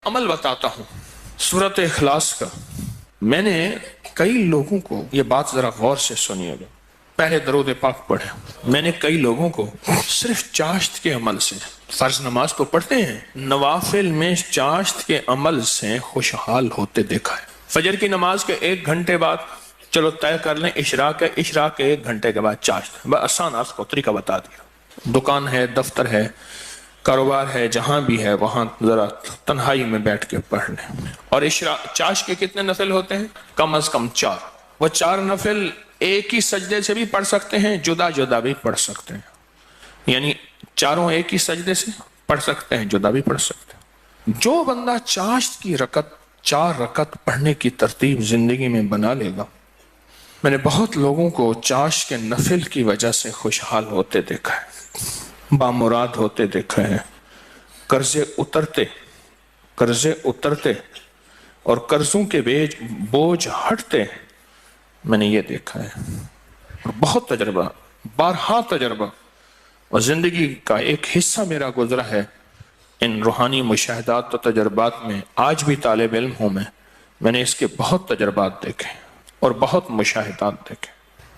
عمل بتاتا ہوں سورۃ اخلاص کا۔ میں نے کئی لوگوں کو، یہ بات ذرا غور سے سنیے گا، پہلے درود پاک پڑھیں، میں نے کئی لوگوں کو صرف چاشت کے عمل سے، فرض نماز تو پڑھتے ہیں، نوافل میں چاشت کے عمل سے خوشحال ہوتے دیکھا ہے۔ فجر کی نماز کے 1 گھنٹے بعد چلو طے کر لیں اشراق ہے، اشراق کے 1 گھنٹے کے بعد چاشت، بس آسان آپ کو طریقہ بتا دیا۔ دکان ہے، دفتر ہے، کاروبار ہے، جہاں بھی ہے وہاں ذرا تنہائی میں بیٹھ کے پڑھ لیں۔ اور چاشت کے کتنے نفل ہوتے ہیں؟ کم از کم 4۔ وہ 4 نفل ایک ہی سجدے سے بھی پڑھ سکتے ہیں، جدا جدا بھی پڑھ سکتے ہیں، یعنی چاروں ایک ہی سجدے سے پڑھ سکتے ہیں، جدا بھی پڑھ سکتے ہیں۔ جو بندہ چاشت کی 4 رکعت پڑھنے کی ترتیب زندگی میں بنا لے گا، میں نے بہت لوگوں کو چاشت کے نفل کی وجہ سے خوشحال ہوتے دیکھا ہے، بامراد ہوتے دیکھا ہے، قرضے اترتے اور قرضوں کے بوجھ ہٹتے، میں نے یہ دیکھا ہے۔ اور بہت تجربہ، بارہا تجربہ، اور زندگی کا ایک حصہ میرا گزرا ہے ان روحانی مشاہدات و تجربات میں۔ آج بھی طالب علم ہوں میں نے اس کے بہت تجربات دیکھے اور بہت مشاہدات دیکھے،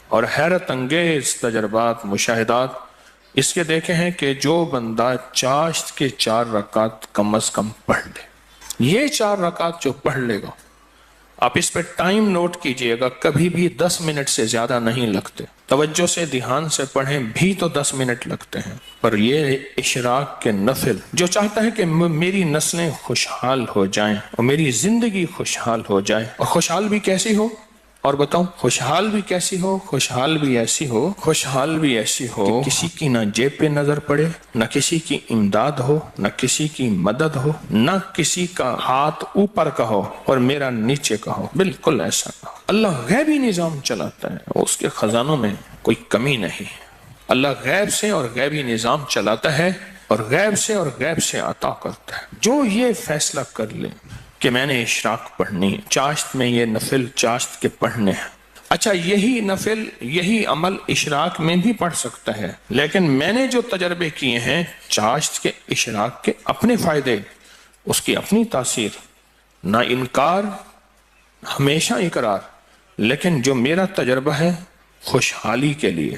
اور حیرت انگیز تجربات، مشاہدات اس کے دیکھے ہیں کہ جو بندہ چاشت کے 4 رکعت کم از کم پڑھ لے، یہ 4 رکعت جو پڑھ لے گا، آپ اس پہ ٹائم نوٹ کیجئے گا، کبھی بھی 10 منٹ سے زیادہ نہیں لگتے، توجہ سے دھیان سے پڑھیں بھی تو 10 منٹ لگتے ہیں۔ پر یہ اشراق کے نفل، جو چاہتا ہے کہ میری نسلیں خوشحال ہو جائیں اور میری زندگی خوشحال ہو جائے، اور خوشحال بھی کیسی ہو، اور بتاؤں خوشحال بھی کیسی ہو، خوشحال بھی ایسی ہو کہ کسی کی نہ جیب پہ نظر پڑے، نہ کسی کی امداد ہو، نہ کسی کی مدد ہو، نہ کسی کا ہاتھ اوپر کا ہو اور میرا نیچے کا ہو، بالکل ایسا نہ ہو۔ اللہ غیبی نظام چلاتا ہے، اس کے خزانوں میں کوئی کمی نہیں ہے۔ اللہ غیب سے اور غیبی نظام چلاتا ہے اور غیب سے عطا کرتا ہے۔ جو یہ فیصلہ کر لے کہ میں نے اشراق پڑھنی ہے، چاشت میں یہ نفل چاشت کے پڑھنے ہیں، اچھا یہی نفل، یہی عمل اشراق میں بھی پڑھ سکتا ہے، لیکن میں نے جو تجربے کیے ہیں چاشت کے، اشراق کے اپنے فائدے، اس کی اپنی تاثیر، نہ انکار، ہمیشہ اقرار، لیکن جو میرا تجربہ ہے خوشحالی کے لیے،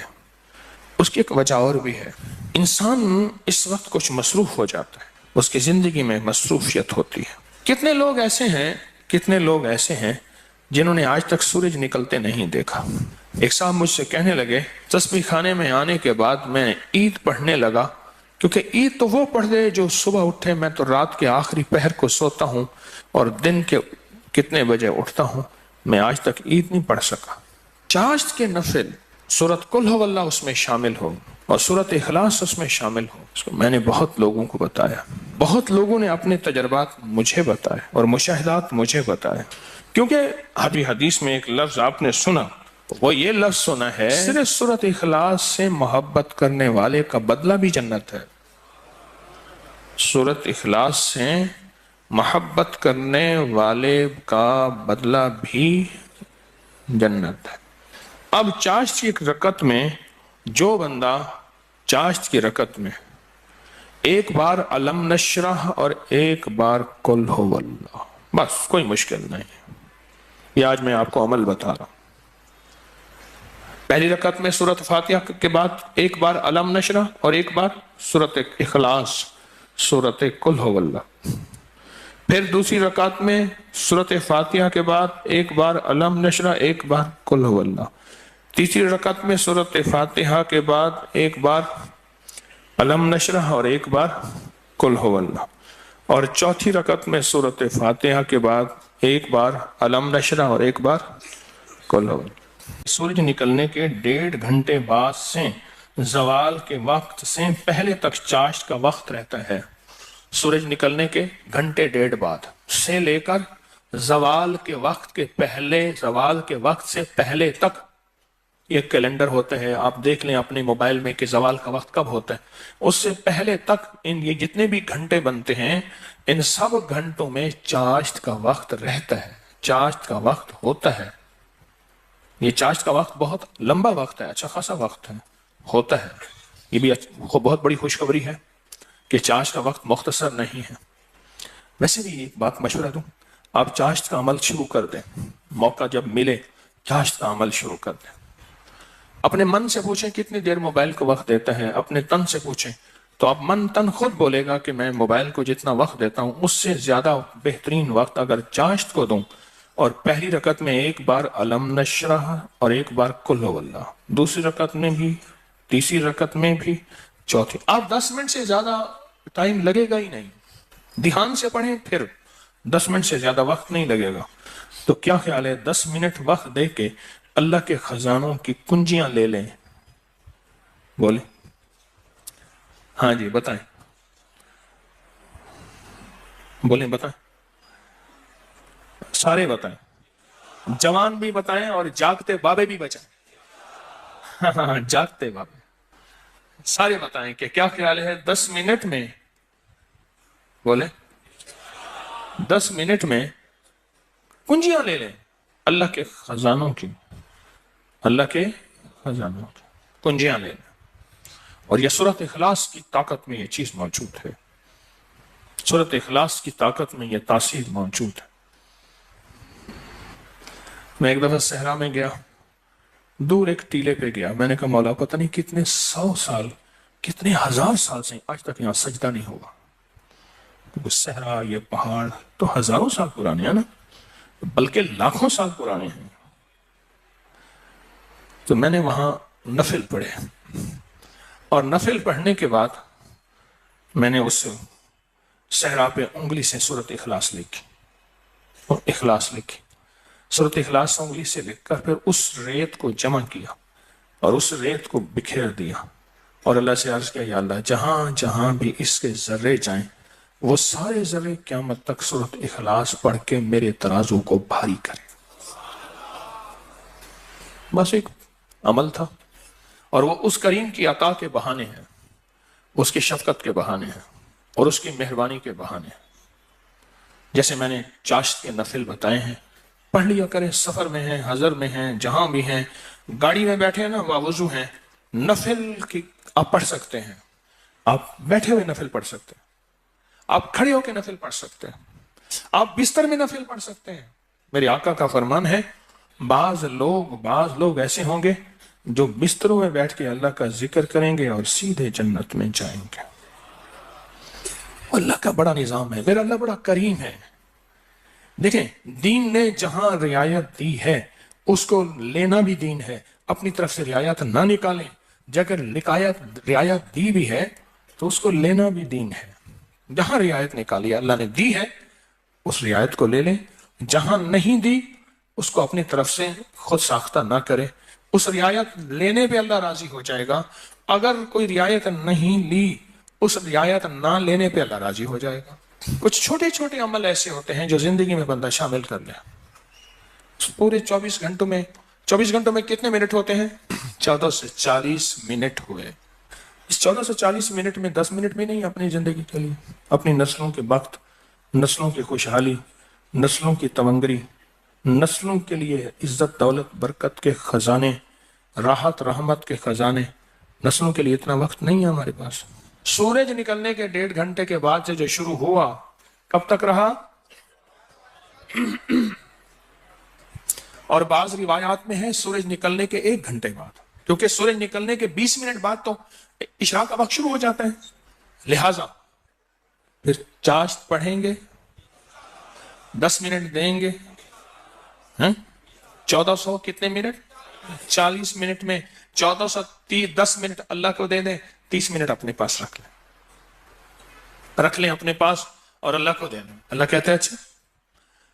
اس کی ایک وجہ اور بھی ہے۔ انسان اس وقت کچھ مصروف ہو جاتا ہے، اس کی زندگی میں مصروفیت ہوتی ہے۔ کتنے لوگ ایسے ہیں جنہوں نے آج تک سورج نکلتے نہیں دیکھا۔ ایک صاحب مجھ سے کہنے لگے، تسبیح خانے میں آنے کے بعد میں عید پڑھنے لگا، کیونکہ عید تو وہ پڑھ دے جو صبح اٹھے، میں تو رات کے آخری پہر کو سوتا ہوں اور دن کے کتنے بجے اٹھتا ہوں، میں آج تک عید نہیں پڑھ سکا۔ چاشت کے نفل، سورۃ قل ھو اللہ اس میں شامل ہو اور سورۃ اخلاص اس میں شامل ہو، اس کو میں نے بہت لوگوں کو بتایا، بہت لوگوں نے اپنے تجربات مجھے بتائے اور مشاہدات مجھے بتائے، کیونکہ ابھی حدیث میں ایک لفظ آپ نے سنا، وہ یہ لفظ سنا ہے، صرف سورۃ اخلاص سے محبت کرنے والے کا بدلہ بھی جنت ہے۔ سورۃ اخلاص سے محبت کرنے والے کا بدلہ بھی جنت ہے۔ اب چاشت کی ایک رکعت میں جو بندہ چاشت کی رکعت میں 1 بار علم نشرح اور 1 بار قل ھو اللہ، بس کوئی مشکل نہیں، یہ آج میں آپ کو عمل بتا رہا ہوں۔ پہلی رکعت میں سورۃ فاتحہ کے بعد 1 بار علم نشرح اور 1 بار سورۃ اخلاص، سورۃ قل ھو اللہ۔ پھر دوسری رکعت میں سورۃ فاتحہ کے بعد 1 بار علم نشرح، 1 بار قل ھو اللہ۔ تیسری رکعت میں سورۃ فاتحہ کے بعد 1 بار علم نشرح اور 1 بار قل ھو اللہ، اور چوتھی رکعت میں سورۃ فاتحہ کے بعد 1 بار علم نشرح اور 1 بار قل ھو اللہ۔ سورج نکلنے کے 1.5 گھنٹے بعد سے زوال کے وقت سے پہلے تک چاشت کا وقت رہتا ہے۔ سورج نکلنے کے 1.5 گھنٹے بعد سے لے کر زوال کے وقت سے پہلے تک، یہ کیلنڈر ہوتا ہے، آپ دیکھ لیں اپنے موبائل میں کہ زوال کا وقت کب ہوتا ہے، اس سے پہلے تک یہ جتنے بھی گھنٹے بنتے ہیں، ان سب گھنٹوں میں چاشت کا وقت رہتا ہے، چاشت کا وقت ہوتا ہے۔ یہ چاشت کا وقت بہت لمبا وقت ہے، اچھا خاصا وقت ہے، ہوتا ہے۔ یہ بھی بہت بڑی خوشخبری ہے کہ چاشت کا وقت مختصر نہیں ہے۔ ویسے بھی ایک بات مشورہ دوں، آپ چاشت کا عمل شروع کر دیں، موقع جب ملے چاشت کا عمل شروع کر دیں۔ اپنے من سے پوچھیں کتنی دیر موبائل کو وقت دیتا ہے، اپنے تن سے پوچھیں تو اب من تن خود بولے گا کہ میں موبائل کو جتنا وقت دیتا ہوں اس سے زیادہ بہترین وقت اگر چاشت کو دوں، اور پہلی رکعت میں ایک بار علم نشرح اور ایک بار قل هو اللہ، دوسری رکعت میں بھی، تیسری رکعت میں بھی، چوتھی، آپ 10 منٹ سے زیادہ ٹائم لگے گا ہی نہیں، دھیان سے پڑھیں پھر 10 منٹ سے زیادہ وقت نہیں لگے گا۔ تو کیا خیال ہے 10 منٹ وقت دے کے اللہ کے خزانوں کی کنجیاں لے لیں؟ بولیں، ہاں جی بتائیں، بولیں بتائیں، سارے بتائیں، جوان بھی بتائیں اور جاگتے بابے بھی بچائیں۔ ہاں جاگتے بابے سارے بتائیں کہ کیا خیال ہے 10 منٹ میں، بولیں 10 منٹ میں کنجیاں لے لیں اللہ کے خزانوں کی، اللہ کے خزانوں کی کنجیاں لے لیں۔ اور یہ سورۃ اخلاص کی طاقت میں یہ چیز موجود ہے، سورۃ اخلاص کی طاقت میں یہ تاثیر موجود ہے۔ میں ایک دفعہ صحرا میں گیا، دور ایک ٹیلے پہ گیا، میں نے کہا مولا پتہ نہیں کتنے 100 سال کتنے ہزار سال سے آج تک یہاں سجدہ نہیں ہوا، کیونکہ صحرا یہ پہاڑ تو ہزاروں سال پرانے ہیں نا، بلکہ لاکھوں سال پرانے ہیں۔ تو میں نے وہاں نفل پڑھے، اور نفل پڑھنے کے بعد میں نے اس صحرا پہ انگلی سے سورۃ اخلاص لکھی، اور اخلاص لکھی، سورۃ اخلاص انگلی سے لکھ کر پھر اس ریت کو جمع کیا اور اس ریت کو بکھیر دیا، اور اللہ سے عرض کیا یا اللہ جہاں جہاں بھی اس کے ذرے جائیں وہ سارے ذرے قیامت تک سورۃ اخلاص پڑھ کے میرے ترازو کو بھاری کریں۔ بس ایک عمل تھا، اور وہ اس کریم کی عطا کے بہانے ہیں، اس کی شفقت کے بہانے ہیں، اور اس کی مہربانی کے بہانے ہیں۔ جیسے میں نے چاشت کے نفل بتائے ہیں، پڑھ لیا کریں، سفر میں ہیں، حضر میں ہیں، جہاں بھی ہیں، گاڑی میں بیٹھے ہیں نا، باوضو ہیں، نفل کی آپ پڑھ سکتے ہیں، آپ بیٹھے ہوئے نفل پڑھ سکتے ہیں، آپ کھڑے ہو کے نفل پڑھ سکتے ہیں، آپ بستر میں نفل پڑھ سکتے ہیں۔ میرے آقا کا فرمان ہے بعض لوگ ایسے ہوں گے جو بستروں میں بیٹھ کے اللہ کا ذکر کریں گے اور سیدھے جنت میں جائیں گے۔ اللہ کا بڑا نظام ہے، میرا اللہ بڑا کریم ہے۔ دیکھیں دین نے جہاں رعایت دی ہے اس کو لینا بھی دین ہے، اپنی طرف سے رعایت نہ نکالیں، اگر رعایت دی بھی ہے تو اس کو لینا بھی دین ہے۔ جہاں رعایت نکالی اللہ نے دی ہے اس رعایت کو لے لیں، جہاں نہیں دی اس کو اپنی طرف سے خود ساختہ نہ کرے، اس رعایت لینے پہ اللہ راضی ہو جائے گا، اگر کوئی رعایت نہیں لی اس رعایت نہ لینے پہ اللہ راضی ہو جائے گا۔ کچھ چھوٹے چھوٹے عمل ایسے ہوتے ہیں جو زندگی میں بندہ شامل کر لے، پورے 24 گھنٹوں میں کتنے منٹ ہوتے ہیں؟ 14 سے 40 منٹ ہوئے۔ اس 14 سے 40 منٹ میں 10 منٹ بھی نہیں اپنی زندگی کے لیے، اپنی نسلوں کے وقت، نسلوں کی خوشحالی، نسلوں کی تمنگری، نسلوں کے لیے عزت دولت برکت کے خزانے، راحت رحمت کے خزانے، نسلوں کے لیے اتنا وقت نہیں ہے ہمارے پاس۔ سورج نکلنے کے 1.5 گھنٹے کے بعد سے جو شروع ہوا کب تک رہا؟ اور بعض روایات میں ہے سورج نکلنے کے 1 گھنٹے بعد، کیونکہ سورج نکلنے کے 20 منٹ بعد تو عشاء کا وقت شروع ہو جاتا ہے، لہذا پھر چاشت پڑھیں گے، 10 منٹ دیں گے، 1400 کتنے منٹ؟ 40 منٹ میں 1410 منٹ اللہ کو دے دیں، 30 منٹ اپنے پاس رکھ لیں اپنے پاس اور اللہ کو دے دیں۔ اللہ کہتا ہے اچھا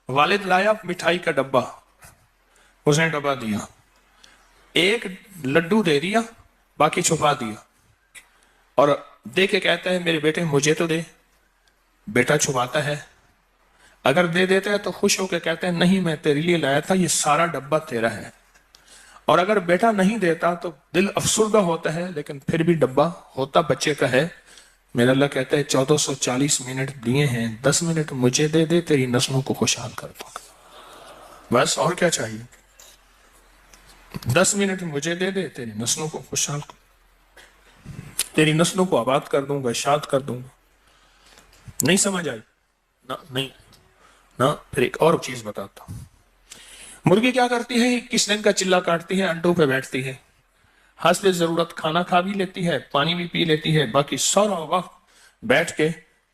والد لایا مٹھائی کا ڈبہ، اس نے ڈبہ دیا، ایک لڈو دے دیا باقی چھپا دیا، اور دے کے کہتا ہے میرے بیٹے مجھے تو دے، بیٹا چھپاتا ہے، اگر دے دیتا ہے تو خوش ہو کے کہتے ہیں نہیں میں تیرے لیے لایا تھا، یہ سارا ڈبہ تیرا ہے، اور اگر بیٹا نہیں دیتا تو دل افسردہ ہوتا ہے لیکن پھر بھی ڈبہ ہوتا بچے کا ہے۔ میرا اللہ کہتا ہے 1440 منٹ دیے ہیں، 10 منٹ مجھے دے دے، تیری نسلوں کو خوشحال کر دوں گا، بس اور کیا چاہیے؟ 10 منٹ مجھے دے دے، تیری نسلوں کو خوشحال تیری نسلوں کو آباد کر دوں گا، شاد کر دوں گا۔ نہیں سمجھ آئی؟ نہیں نا، پھر ایک اور چیز بتاتا ہوں۔ مرغی کیا کرتی ہے؟ 21 دن کا چلا کاٹتی ہے، انڈوں پہ بیٹھتی ہے، حسب ضرورت کھانا کھا بھی لیتی ہے، پانی بھی پی لیتی ہے، باقی سارا وقت بیٹھ کے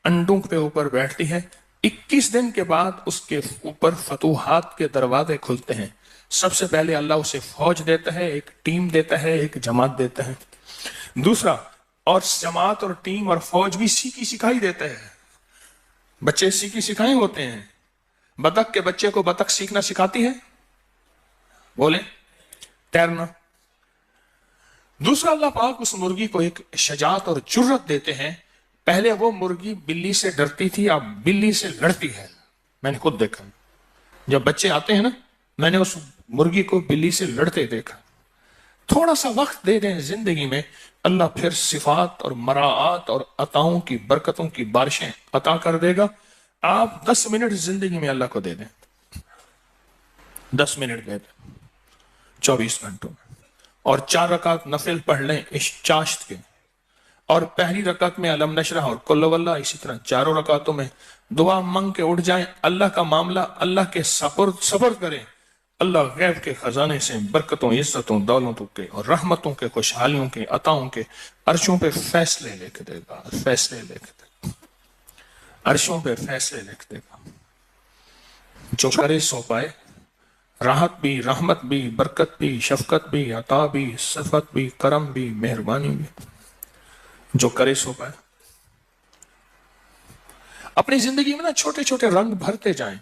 انڈوں کے اوپر بیٹھتی ہے۔ 21 دن کے بعد اس کے اوپر فتوحات کے دروازے کھلتے ہیں۔ سب سے پہلے اللہ اسے فوج دیتا ہے، ایک ٹیم دیتا ہے، ایک جماعت دیتا ہے۔ دوسرا، اور جماعت اور ٹیم اور فوج بھی سیکھی سکھائی دیتا ہے۔ بچے سیکھی سکھائے ہوتے ہیں۔ بطخ کے بچے کو بطخ سیکھنا سکھاتی ہے، بولے تیرنا۔ دوسرا، اللہ پاک اس مرغی کو ایک شجاعت اور جرت دیتے ہیں۔ پہلے وہ مرغی بلی سے ڈرتی تھی، اب بلی سے لڑتی ہے۔ میں نے خود دیکھا، جب بچے آتے ہیں نا، میں نے اس مرغی کو بلی سے لڑتے دیکھا۔ تھوڑا سا وقت دے دیں زندگی میں، اللہ پھر صفات اور مراعات اور عطاؤں کی برکتوں کی بارشیں عطا کر دے گا۔ آپ 10 منٹ زندگی میں اللہ کو دے دیں، 10 منٹ دے دیں 24 گھنٹوں میں، اور 4 رکعت نفل پڑھ لیں اس چاشت کے، اور پہلی رکعت میں علم نشرح اور کل واللہ، اسی طرح چاروں رکعتوں میں دعا مانگ کے اٹھ جائیں، اللہ کا معاملہ اللہ کے سپرد کریں۔ اللہ غیب کے خزانے سے برکتوں، عزتوں، دولتوں کے اور رحمتوں کے، خوشحالیوں کے، عطاؤں کے عرشوں پہ فیصلے لے کے دے گا، فیصلے لے کے دے گا، عرشوں پہ فیصلے لے کے دے گا۔ جو کرے سو پائے، راحت بھی، رحمت بھی، برکت بھی، شفقت بھی، عطا بھی، صفت بھی، کرم بھی، مہربانی بھی، جو کرے سو پائے۔ اپنی زندگی میں نا چھوٹے چھوٹے رنگ بھرتے جائیں،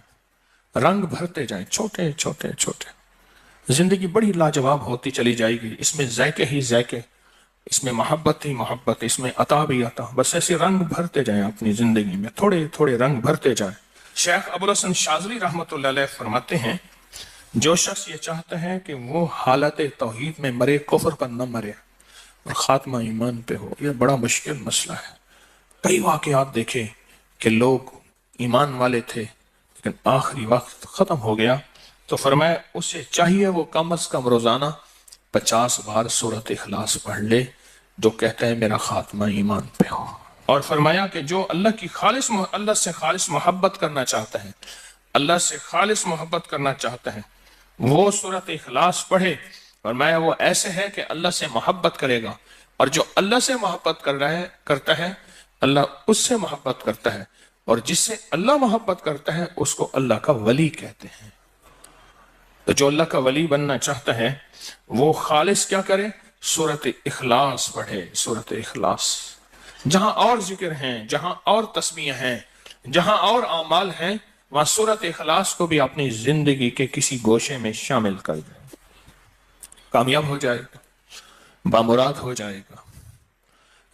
رنگ بھرتے جائیں، چھوٹے چھوٹے چھوٹے۔ زندگی بڑی لاجواب ہوتی چلی جائے گی، اس میں ذائقے ہی ذائقے، اس میں محبت ہی محبت، اس میں عطا بھی عطا۔ بس ایسے رنگ بھرتے جائیں اپنی زندگی میں، تھوڑے تھوڑے رنگ بھرتے جائیں۔ شیخ ابوالحسن شاذلی رحمۃ اللہ علیہ فرماتے ہیں، جو شخص یہ چاہتا ہے کہ وہ حالت توحید میں مرے، کفر پر نہ مرے اور خاتمہ ایمان پہ ہو، یہ بڑا مشکل مسئلہ ہے۔ کئی واقعات دیکھے کہ لوگ ایمان والے تھے لیکن آخری وقت ختم ہو گیا، تو فرمایا اسے چاہیے وہ کم از کم روزانہ 50 بار سورۃ اخلاص پڑھ لے، جو کہتا ہے میرا خاتمہ ایمان پہ ہو۔ اور فرمایا کہ جو اللہ سے خالص محبت کرنا چاہتا ہے، اللہ سے خالص محبت کرنا چاہتا ہے، وہ سورۃ اخلاص پڑھے۔ فرمایا وہ ایسے ہے کہ اللہ سے محبت کرے گا، اور جو اللہ سے محبت کرتا ہے اللہ اس سے محبت کرتا ہے، اور جس سے اللہ محبت کرتا ہے اس کو اللہ کا ولی کہتے ہیں۔ تو جو اللہ کا ولی بننا چاہتا ہے وہ خالص کیا کرے؟ سورۃ اخلاص پڑھے، سورۃ اخلاص۔ جہاں اور ذکر ہیں، جہاں اور تسبیح ہیں، جہاں اور اعمال ہیں، وہاں سورۃ اخلاص کو بھی اپنی زندگی کے کسی گوشے میں شامل کر دیں، کامیاب ہو جائے گا، بامراد ہو جائے گا۔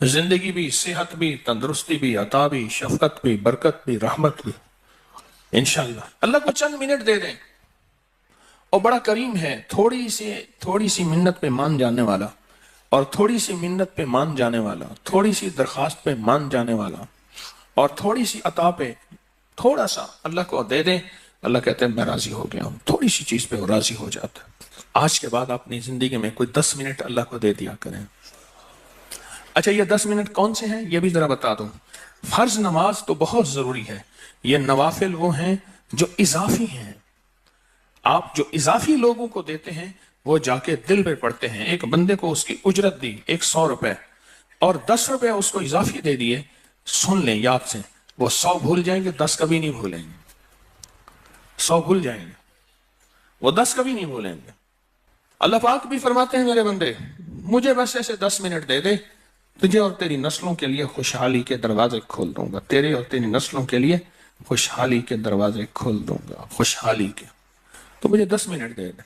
زندگی بھی، صحت بھی، تندرستی بھی، عطا بھی، شفقت بھی، برکت بھی، رحمت بھی، انشاءاللہ۔ اللہ کو چند منٹ دے دیں، اور بڑا کریم ہے، تھوڑی سی منت پہ مان جانے والا، اور تھوڑی سی منت پہ مان جانے والا، تھوڑی سی درخواست پہ مان جانے والا، اور تھوڑی سی عطا پہ تھوڑا سا اللہ کو دے دیں، اللہ کہتے ہیں میں راضی ہو گیا ہوں۔ تھوڑی سی چیز پہ وہ راضی ہو جاتا ہے۔ آج کے بعد اپنی زندگی میں کوئی 10 منٹ اللہ کو دے دیا کریں۔ اچھا، یہ 10 منٹ کون سے ہیں یہ بھی ذرا بتا دوں۔ فرض نماز تو بہت ضروری ہے، یہ نوافل وہ ہیں جو اضافی ہیں۔ آپ جو اضافی لوگوں کو دیتے ہیں وہ جا کے دل پہ پڑتے ہیں۔ ایک بندے کو اس کی اجرت دی 100 روپے، اور 10 روپے اس کو اضافی دے دیے، سن لیں یاد سے، وہ 100 بھول جائیں گے، 10 کبھی نہیں بھولیں گے۔ 100 بھول جائیں گے، وہ 10 کبھی نہیں بھولیں گے۔ اللہ پاک بھی فرماتے ہیں میرے بندے مجھے بس ایسے 10 منٹ دے دے، تجھے اور تیری نسلوں کے لیے خوشحالی کے دروازے کھول دوں گا، تیرے اور تیری نسلوں کے لیے خوشحالی کے دروازے کھول دوں گا، خوشحالی کے۔ تو مجھے 10 منٹ دے دے۔